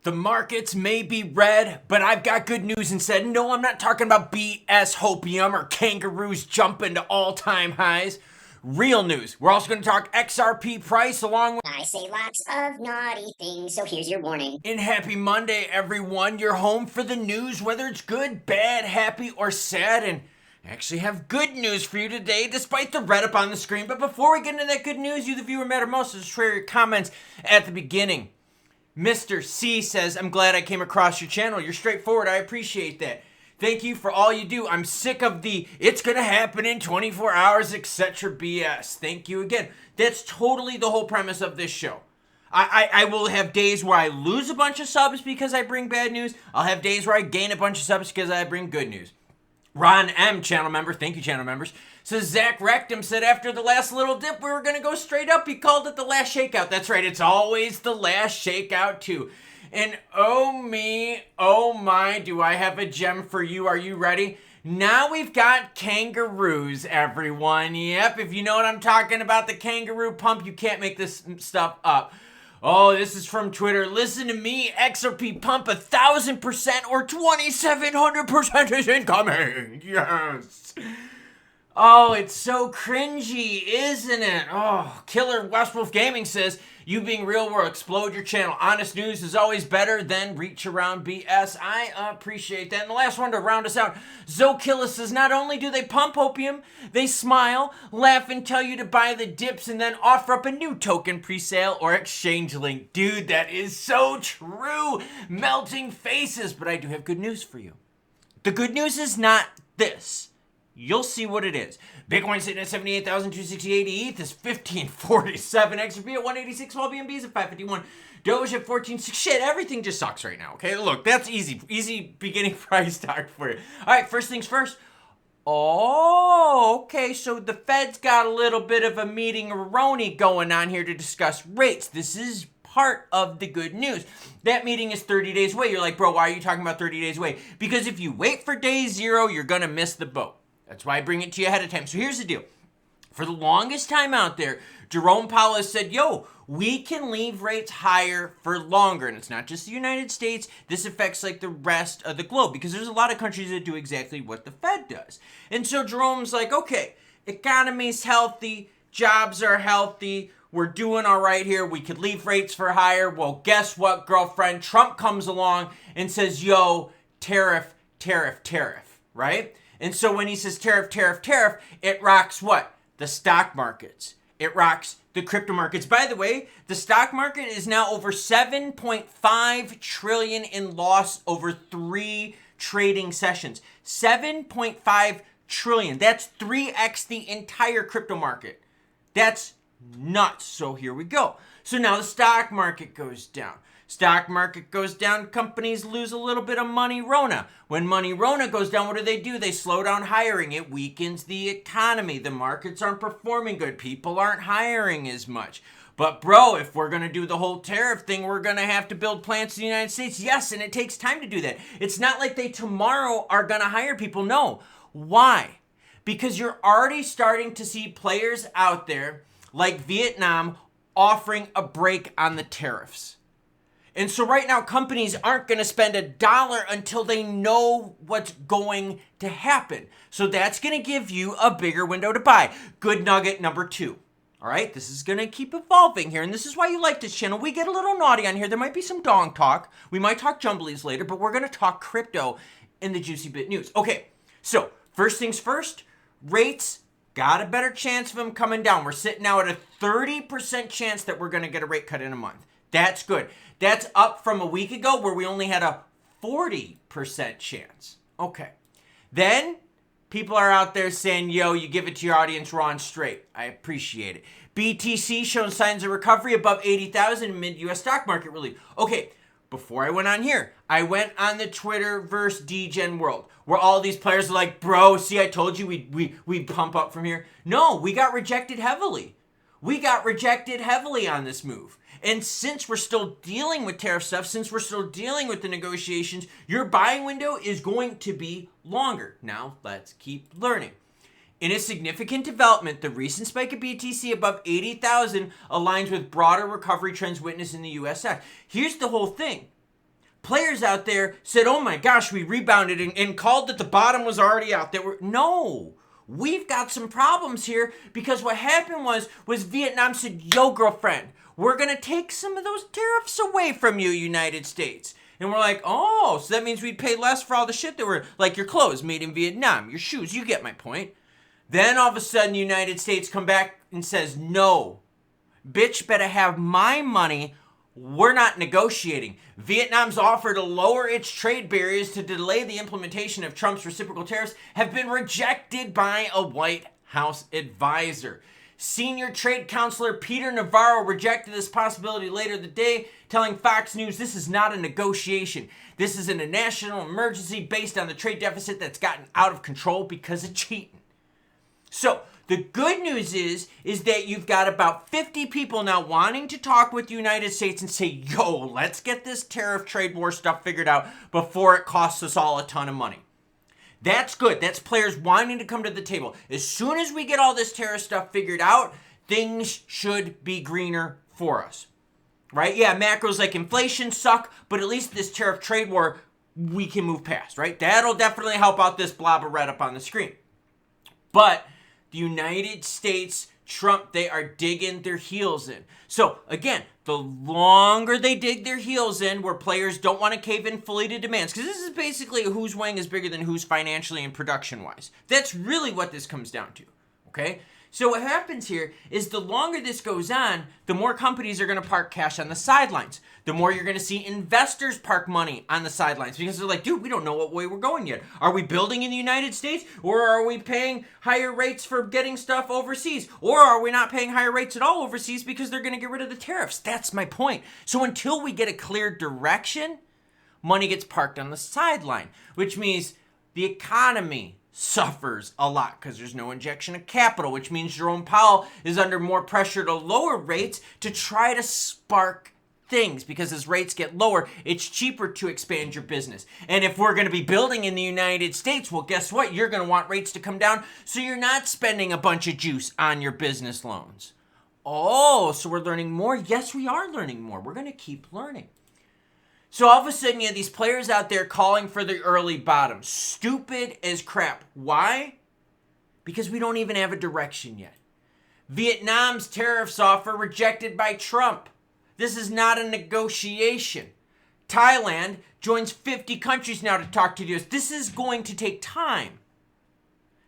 The markets may be red, but I've got good news instead. No, I'm not talking about BS hopium or kangaroos jumping to all-time highs. Real news. We're also going to talk XRP price along with... I say lots of naughty things, so here's your warning. And happy Monday, everyone. You're home for the news, whether it's good, bad, happy, or sad. And I actually have good news for you today, despite the red up on the screen. But before we get into that good news, you, the viewer, matter most. So just share your comments at the beginning. Mr. C says, I'm glad I came across your channel. You're straightforward. I appreciate that. Thank you for all you do. I'm sick of the it's going to happen in 24 hours, etc. BS. Thank you again. That's totally the whole premise of this show. I will have days where I lose a bunch of subs because I bring bad news. I'll have days where I gain a bunch of subs because I bring good news. Ron M, channel member, thank you, channel members, says Zach Rectum said after the last little dip we were going to go straight up. He called it the last shakeout. That's right, it's always the last shakeout too. And oh me, oh my, do I have a gem for you. Are you ready? Now we've got kangaroos, everyone. Yep, if you know what I'm talking about, the kangaroo pump, you can't make this stuff up. Oh, this is from Twitter. Listen to me, XRP pump 1,000% or 2,700% is incoming. Yes. Oh, it's so cringy, isn't it? Oh, Killer Westwolf Gaming says, you being real will explode your channel. Honest news is always better than reach around BS. I appreciate that. And the last one to round us out, Zokilla says, not only do they pump opium, they smile, laugh, and tell you to buy the dips and then offer up a new token pre-sale or exchange link. Dude, that is so true. Melting faces. But I do have good news for you. The good news is not this. You'll see what it is. Bitcoin sitting at 78,268. ETH is 1547. XRP at 186. While BNB is at 551. Doge at 14.6. Shit, everything just sucks right now. Okay, look, that's easy. Easy beginning price talk for you. All right, first things first. Oh, okay, so the Fed's got a little bit of a meeting-a-roni going on here to discuss rates. This is part of the good news. That meeting is 30 days away. You're like, bro, why are you talking about 30 days away? Because if you wait for day zero, you're going to miss the boat. That's why I bring it to you ahead of time. So here's the deal. For the longest time out there, Jerome Powell has said, yo, we can leave rates higher for longer. And it's not just the United States. This affects like the rest of the globe because there's a lot of countries that do exactly what the Fed does. And so Jerome's like, okay, economy's healthy, jobs are healthy, we're doing all right here, we could leave rates for higher. Well, guess what, girlfriend? Trump comes along and says, yo, tariff, right? And so when he says tariff, it rocks what? The stock markets. It rocks the crypto markets. By the way, the stock market is now over 7.5 trillion in loss over 3 trading sessions. 7.5 trillion. That's 3x the entire crypto market. That's nuts. So here we go. So now the stock market goes down. Stock market goes down, companies lose a little bit of money Rona. When money Rona goes down, what do? They slow down hiring. It weakens the economy. The markets aren't performing good. People aren't hiring as much. But bro, if we're going to do the whole tariff thing, we're going to have to build plants in the United States. Yes, and it takes time to do that. It's not like they tomorrow are going to hire people. No. Why? Because you're already starting to see players out there like Vietnam offering a break on the tariffs. And so right now, companies aren't going to spend $1 until they know what's going to happen. So that's going to give you a bigger window to buy. Good nugget number 2. All right, this is going to keep evolving here. And this is why you like this channel. We get a little naughty on here. There might be some dong talk. We might talk jumblies later, but we're going to talk crypto in the Juicy Bit News. Okay, so first things first, rates got a better chance of them coming down. We're sitting now at a 30% chance that we're going to get a rate cut in a month. That's good. That's up from a week ago where we only had a 40% chance. Okay. Then people are out there saying, yo, you give it to your audience raw and straight. I appreciate it. BTC showing signs of recovery above 80,000 mid-US stock market relief. Okay, before I went on here, I went on the Twitterverse DGen world where all these players are like, bro, see, I told you we'd pump up from here. No, we got rejected heavily. We got rejected heavily on this move. And since we're still dealing with tariff stuff, since we're still dealing with the negotiations, your buying window is going to be longer. Now, let's keep learning. In a significant development, the recent spike of BTC above 80,000 aligns with broader recovery trends witnessed in the US. Here's the whole thing. players out there said, oh my gosh, we rebounded and called that the bottom was already out there. No, we've got some problems here because what happened was Vietnam said, yo, girlfriend, we're going to take some of those tariffs away from you, United States. And we're like, oh, so that means we'd pay less for all the shit that were, like your clothes made in Vietnam, your shoes, you get my point. Then all of a sudden, the United States come back and says, no, bitch better have my money. We're not negotiating. Vietnam's offer to lower its trade barriers to delay the implementation of Trump's reciprocal tariffs have been rejected by a White House advisor. Senior trade counselor Peter Navarro rejected this possibility later the day, telling Fox News this is not a negotiation. This is a national emergency based on the trade deficit that's gotten out of control because of cheating. So the good news is that you've got about 50 people now wanting to talk with the United States and say, yo, let's get this tariff trade war stuff figured out before it costs us all a ton of money. That's good. That's players wanting to come to the table. As soon as we get all this tariff stuff figured out, things should be greener for us. Right? Yeah, macros like inflation suck, but at least this tariff trade war, we can move past, right? That'll definitely help out this blob of red up on the screen. But the United States, Trump, they are digging their heels in. So again, the longer they dig their heels in, where players don't want to cave in fully to demands, because this is basically whose wing is bigger than whose financially and production-wise. That's really what this comes down to, okay? So what happens here is the longer this goes on, the more companies are going to park cash on the sidelines. The more you're going to see investors park money on the sidelines because they're like, dude, we don't know what way we're going yet. Are we building in the United States, or are we paying higher rates for getting stuff overseas? Or are we not paying higher rates at all overseas because they're going to get rid of the tariffs? That's my point. So until we get a clear direction, money gets parked on the sideline, which means the economy suffers a lot because there's no injection of capital, which means Jerome Powell is under more pressure to lower rates to try to spark things, because as rates get lower, it's cheaper to expand your business. And if we're going to be building in the United States, well, guess what? You're going to want rates to come down so you're not spending a bunch of juice on your business loans. Oh, so we're learning more? Yes, we are learning more. We're going to keep learning. So all of a sudden, you have these players out there calling for the early bottom. Stupid as crap. Why? Because we don't even have a direction yet. Vietnam's tariffs offer rejected by Trump. This is not a negotiation. Thailand joins 50 countries now to talk to the US. This is going to take time.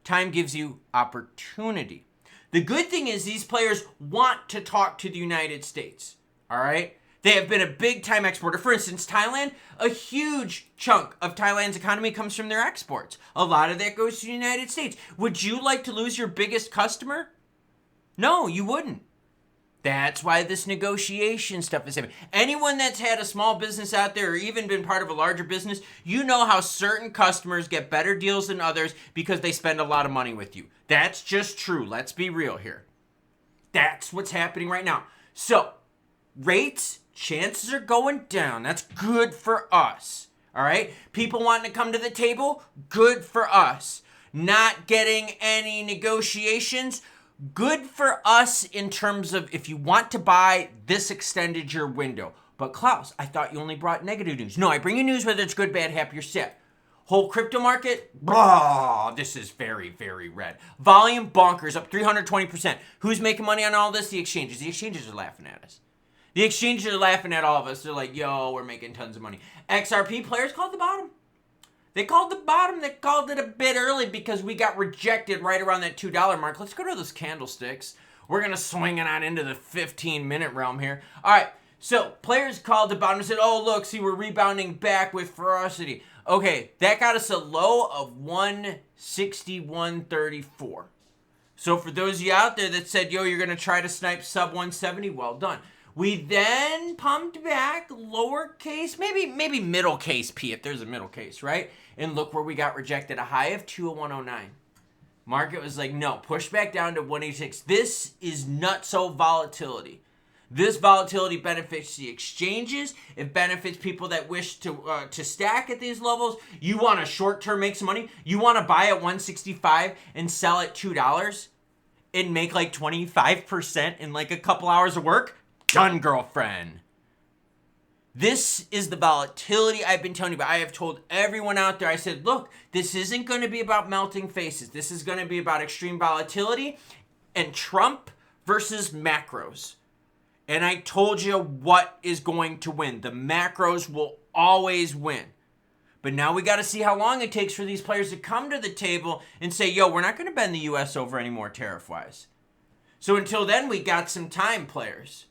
Time gives you opportunity. The good thing is these players want to talk to the United States. All right? They have been a big-time exporter. For instance, Thailand, a huge chunk of Thailand's economy comes from their exports. A lot of that goes to the United States. Would you like to lose your biggest customer? No, you wouldn't. That's why this negotiation stuff is happening. Anyone that's had a small business out there or even been part of a larger business, you know how certain customers get better deals than others because they spend a lot of money with you. That's just true. Let's be real here. That's what's happening right now. So, rates, chances are going down. That's good for us. All right? People wanting to come to the table, good for us. Not getting any negotiations, good for us in terms of if you want to buy, this extended your window. But Klaus, I thought you only brought negative news. No, I bring you news whether it's good, bad, happy, or sad. Whole crypto market, blah, this is very, very red. Volume bonkers, up 320%. Who's making money on all this? The exchanges. The exchanges are laughing at us. The exchanges are laughing at all of us. They're like, yo, we're making tons of money. XRP players called the bottom. They called the bottom. They called it a bit early because we got rejected right around that $2 mark. Let's go to those candlesticks. We're going to swing it on into the 15-minute realm here. All right, so players called the bottom and said, oh, look, see, we're rebounding back with ferocity. Okay, that got us a low of 161.34. So for those of you out there that said, yo, you're going to try to snipe sub 170, well done. We then pumped back lowercase, maybe middle case P if there's a middle case, right? And look where we got rejected, a high of 201.09. Market was like, no, push back down to 186. This is nutso volatility. This volatility benefits the exchanges. It benefits people that wish to stack at these levels. You want to short-term make some money. You want to buy at 165 and sell at $2 and make like 25% in like a couple hours of work. Done, girlfriend. This is the volatility I've been telling you about. I have told everyone out there, I said, look, this isn't going to be about melting faces. This is going to be about extreme volatility and Trump versus macros. And I told you what is going to win. The macros will always win. But now we got to see how long it takes for these players to come to the table and say, yo, we're not going to bend the U.S. over anymore tariff-wise. So until then, we got some time, players.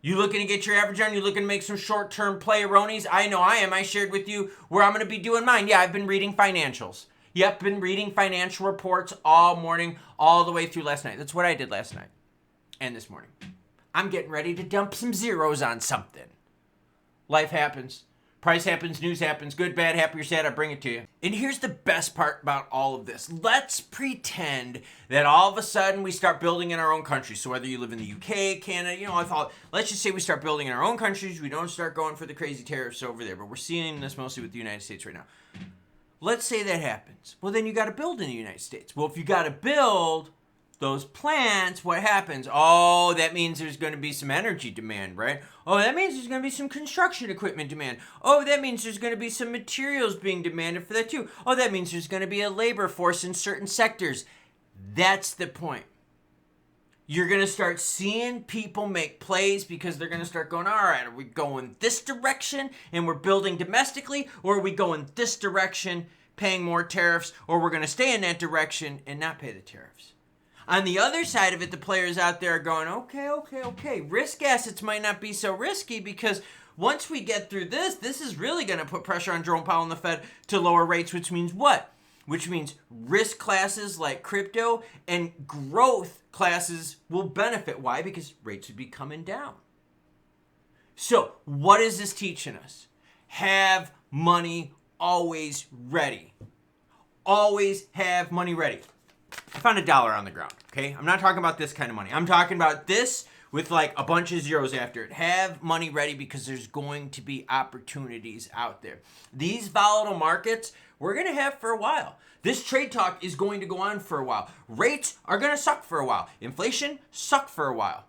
You looking to get your average on? You looking to make some short-term play-a-ronies? I know I am. I shared with you where I'm going to be doing mine. Yeah, I've been reading financials. Yep, been reading financial reports all morning, all the way through last night. That's what I did last night and this morning. I'm getting ready to dump some zeros on something. Life happens. Price happens, news happens, good, bad, happy, or sad, I bring it to you. And here's the best part about all of this. Let's pretend that all of a sudden we start building in our own country. So whether you live in the UK, Canada, let's just say we start building in our own countries. We don't start going for the crazy tariffs over there. But we're seeing this mostly with the United States right now. Let's say that happens. Well, then you got to build in the United States. Well, if you got to build those plants, what happens? Oh, that means there's going to be some energy demand, right? Oh, that means there's going to be some construction equipment demand. Oh, that means there's going to be some materials being demanded for that too. Oh, that means there's going to be a labor force in certain sectors. That's the point. You're going to start seeing people make plays because they're going to start going, all right, are we going this direction and we're building domestically, or are we going this direction, paying more tariffs, or we're going to stay in that direction and not pay the tariffs? On the other side of it, the players out there are going, okay. Risk assets might not be so risky because once we get through this is really going to put pressure on Jerome Powell and the Fed to lower rates, which means what? Which means risk classes like crypto and growth classes will benefit. Why? Because rates would be coming down. So what is this teaching us? Have money always ready. Always have money ready. I found $1 on the ground, okay? I'm not talking about this kind of money. I'm talking about this with like a bunch of zeros after it. Have money ready because there's going to be opportunities out there. These volatile markets, we're going to have for a while. This trade talk is going to go on for a while. Rates are going to suck for a while. Inflation, suck for a while.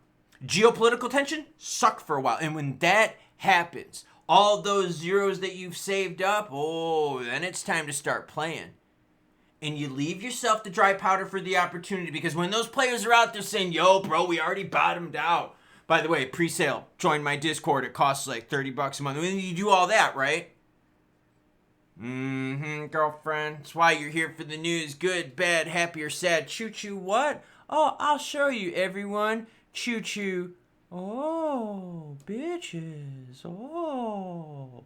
Geopolitical tension, suck for a while. And when that happens, all those zeros that you've saved up, then it's time to start playing. And you leave yourself the dry powder for the opportunity, because when those players are out there saying, yo, bro, we already bottomed out. By the way, pre-sale, join my Discord. It costs like $30 a month. When you do all that, right? Girlfriend. That's why you're here for the news. Good, bad, happy, or sad. Choo-choo what? Oh, I'll show you, everyone. Choo-choo. Oh, bitches. Oh.